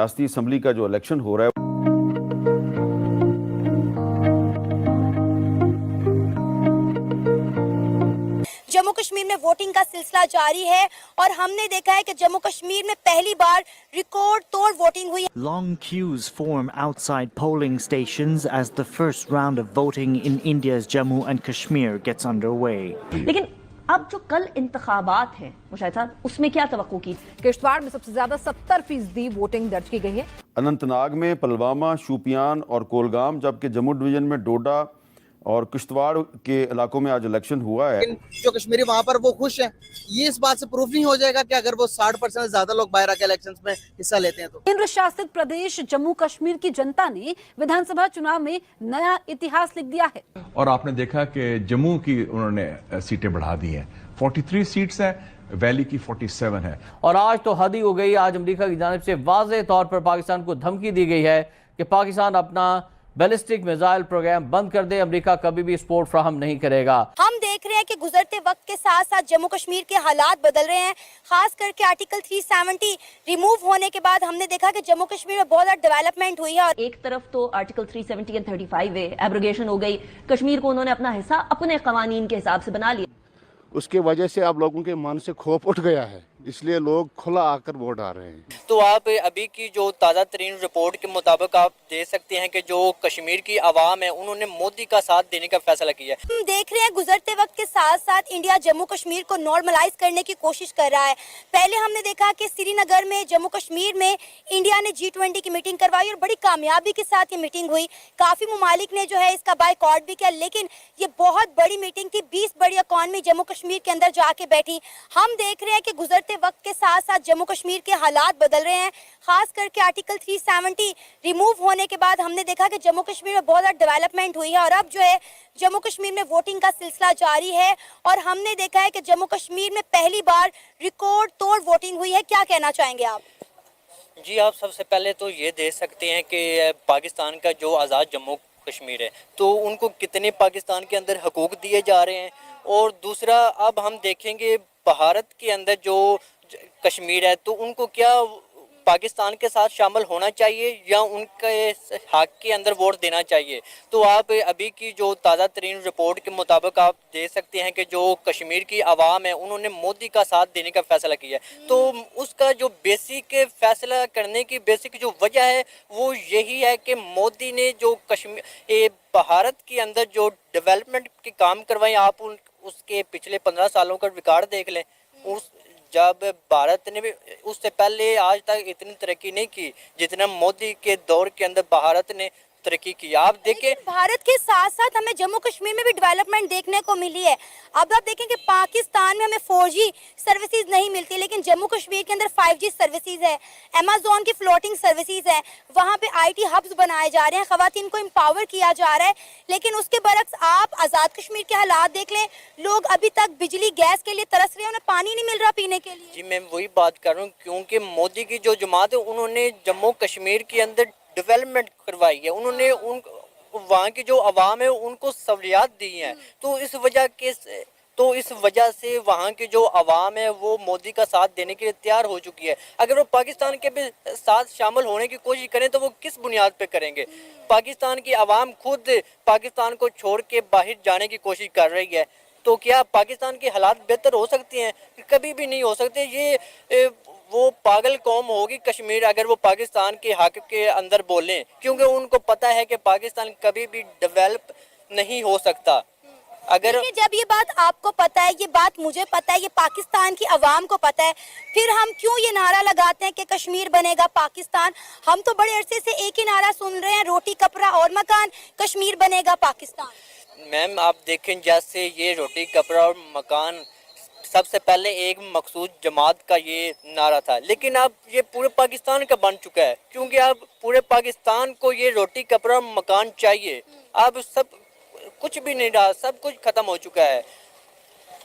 ریاستی اسمبلی کا جو الیکشن ہو رہا ہے جموں کشمیر میں ووٹنگ کا سلسلہ جاری ہے اور ہم نے دیکھا ہے کہ جموں کشمیر میں پہلی بار ریکارڈ توڑ ووٹنگ ہوئی. Long queues form outside polling stations as the first round of voting in India's Jammu and Kashmir gets underway. لیکن اب جو کل انتخابات ہیں مشاہد صاحب اس میں کیا توقع کی؟ کشتواڑ میں سب سے زیادہ 70% ووٹنگ درج کی گئی ہے. اننت ناگ میں، پلوامہ، شوپیان اور کولگام، جبکہ جموں ڈویژن میں ڈوڈا اور کشتواڑ کے علاقوں میں آج الیکشن ہوا ہے. جو کشمیری وہاں پر وہ خوش ہیں. یہ اس بات سے پروف نہیں ہو جائے گا کہ اگر وہ 60% سے زیادہ لوگ باہر آ کے الیکشنز میں حصہ لیتے ہیں تو. کیندر شاست پردیش جموں کشمیر کی جنتا نے ودھان سبھا چناؤ میں نیا اتہاس لکھ دیا ہے. اور آپ نے دیکھا کہ جموں کی انہوں نے سیٹیں بڑھا دی ہیں، 43 سیٹس ہیں، ویلی کی 47 ہے. اور آج تو حد ہی ہو گئی. آج امریکہ کی جانب سے واضح طور پر پاکستان کو دھمکی دی گئی ہے کہ پاکستان اپنا بیلسٹک میزائل پروگرام بند کر دے. امریکہ کبھی بھی سپورٹ فراہم نہیں کرے گا. ہم دیکھ رہے ہیں کہ گزرتے وقت کے ساتھ ساتھ جموں کشمیر کے حالات بدل رہے ہیں. خاص کر کے آرٹیکل 370 ریموو ہونے کے بعد ہم نے دیکھا کہ جموں کشمیر میں بہت زیادہ ڈیولپمنٹ ہوئی ہے. اور ایک طرف تو آرٹیکل 370 اور 35 ہے، ایبروگیشن ہو گئی. کشمیر کو انہوں نے اپنا حصہ اپنے قوانین کے حساب سے بنا لیا. اس کے وجہ سے اب لوگوں کے من سے خوف اٹھ گیا ہے، اس لیے لوگ کھلا آ کر ووٹ ڈال رہے ہیں. تو آپ ابھی کی جو تازہ ترین رپورٹ کے مطابق آپ دیکھ سکتے ہیں کہ جو کشمیر کی عوام ہے انہوں نے مودی کا ساتھ دینے کا فیصلہ کیا ہے. ہم دیکھ رہے ہیں گزرتے وقت کے ساتھ ساتھ انڈیا جموں کشمیر کو نارملائز کرنے کی کوشش کر رہا ہے. پہلے ہم نے دیکھا کہ سری نگر میں جموں کشمیر میں انڈیا نے G20 کی میٹنگ کروائی اور بڑی کامیابی کے ساتھ یہ میٹنگ ہوئی. کافی ممالک نے جو ہے اس کا بائیکاٹ بھی کیا، لیکن یہ بہت بڑی میٹنگ تھی. 20 بڑی اکانومی جموں کشمیر کے اندر جا کے بیٹھی. ہم دیکھ رہے ہیں کہ گزرتے وقت کے ساتھ ساتھ جموں کشمیر کے حالات بدل رہے ہیں. خاص کر کے آرٹیکل 370 ریموو ہونے کے بعد ہم نے دیکھا کہ جموں کشمیر میں بہت زیادہ ڈیولپمنٹ ہوئی ہے اور اب جو ہے جموں کشمیر میں ووٹنگ کا سلسلہ جاری ہے اور ہم نے دیکھا ہے کہ جموں کشمیر میں پہلی بار ریکارڈ توڑ ووٹنگ ہوئی ہے. کیا کہنا چاہیں گے آپ؟ جی آپ سب سے پہلے تو یہ دیکھ سکتے ہیں کہ پاکستان کا جو آزاد جموں کشمیر ہے تو ان کو کتنے پاکستان کے اندر حقوق دیے جا رہے ہیں. اور دوسرا اب ہم دیکھیں گے بھارت کے اندر جو کشمیر ہے تو ان کو کیا پاکستان کے ساتھ شامل ہونا چاہیے یا ان کے حق کے اندر ووٹ دینا چاہیے. تو آپ ابھی کی جو تازہ ترین رپورٹ کے مطابق آپ دیکھ سکتے ہیں کہ جو کشمیر کی عوام ہے انہوں نے مودی کا ساتھ دینے کا فیصلہ کیا ہے. تو اس کا جو بیسک فیصلہ کرنے کی بیسک جو وجہ ہے وہ یہی ہے کہ مودی نے جو کشمیر بھارت کے اندر جو ڈیولپمنٹ کے کام کروائے، آپ اس کے پچھلے 15 سالوں کا ریکارڈ دیکھ لیں. جب بھارت نے بھی اس سے پہلے آج تک اتنی ترقی نہیں کی جتنا مودی کے دور کے اندر بھارت نے ترقی کی. آپ دیکھیں بھارت کے ساتھ ساتھ ہمیں جموں کشمیر میں بھی ڈیولپمنٹ دیکھنے کو ملی ہے. اب آپ دیکھیں کہ پاکستان میں ہمیں 4G سروسز نہیں ملتی لیکن جموں کشمیر کے اندر 5G سروسز ہے. امیزون کی فلوٹنگ سروسز ہے. وہاں پہ IT ہبز بنائے جا رہے ہیں. خواتین کو امپاور کیا جا رہا ہے. لیکن اس کے برعکس آپ آزاد کشمیر کے حالات دیکھ لیں. لوگ ابھی تک بجلی گیس کے لیے ترس رہے ہیں، انہیں پانی نہیں مل رہا پینے کے لیے. جی میں وہی بات کر رہا ہوں کیونکہ مودی کی جو جماعت ہے انہوں نے جموں کشمیر کے اندر ڈیولپمنٹ کروائی ہے. انہوں نے وہاں کی جو عوام ہے ان کو سہولیات دی ہیں. تو اس وجہ سے وہاں کی جو عوام ہے وہ مودی کا ساتھ دینے کے لیے تیار ہو چکی ہے. اگر وہ پاکستان کے بھی ساتھ شامل ہونے کی کوشش کریں تو وہ کس بنیاد پہ کریں گے؟ پاکستان کی عوام خود پاکستان کو چھوڑ کے باہر جانے کی کوشش کر رہی ہے. تو کیا پاکستان کے حالات بہتر ہو سکتے ہیں؟ کبھی بھی نہیں ہو سکتے. یہ وہ پاگل قوم ہوگی کشمیر اگر وہ پاکستان کے حق کے اندر بولیں، کیونکہ ان کو پتہ ہے کہ پاکستان کبھی بھی ڈیولپ نہیں ہو سکتا. اگر جب یہ بات آپ کو پتہ ہے، یہ بات مجھے پتہ ہے، یہ پاکستان کی عوام کو پتہ ہے، پھر ہم کیوں یہ نعرہ لگاتے ہیں کہ کشمیر بنے گا پاکستان؟ ہم تو بڑے عرصے سے ایک ہی نعرہ سن رہے ہیں، روٹی کپڑا اور مکان، کشمیر بنے گا پاکستان. میم آپ دیکھیں جیسے یہ روٹی کپڑا اور مکان سب سے پہلے ایک مخصوص جماعت کا یہ نعرہ تھا، لیکن اب یہ پورے پاکستان کا بن چکا ہے کیونکہ اب پورے پاکستان کو یہ روٹی کپڑا اور مکان چاہیے. اب سب کچھ بھی نہیں رہا، سب کچھ ختم ہو چکا ہے.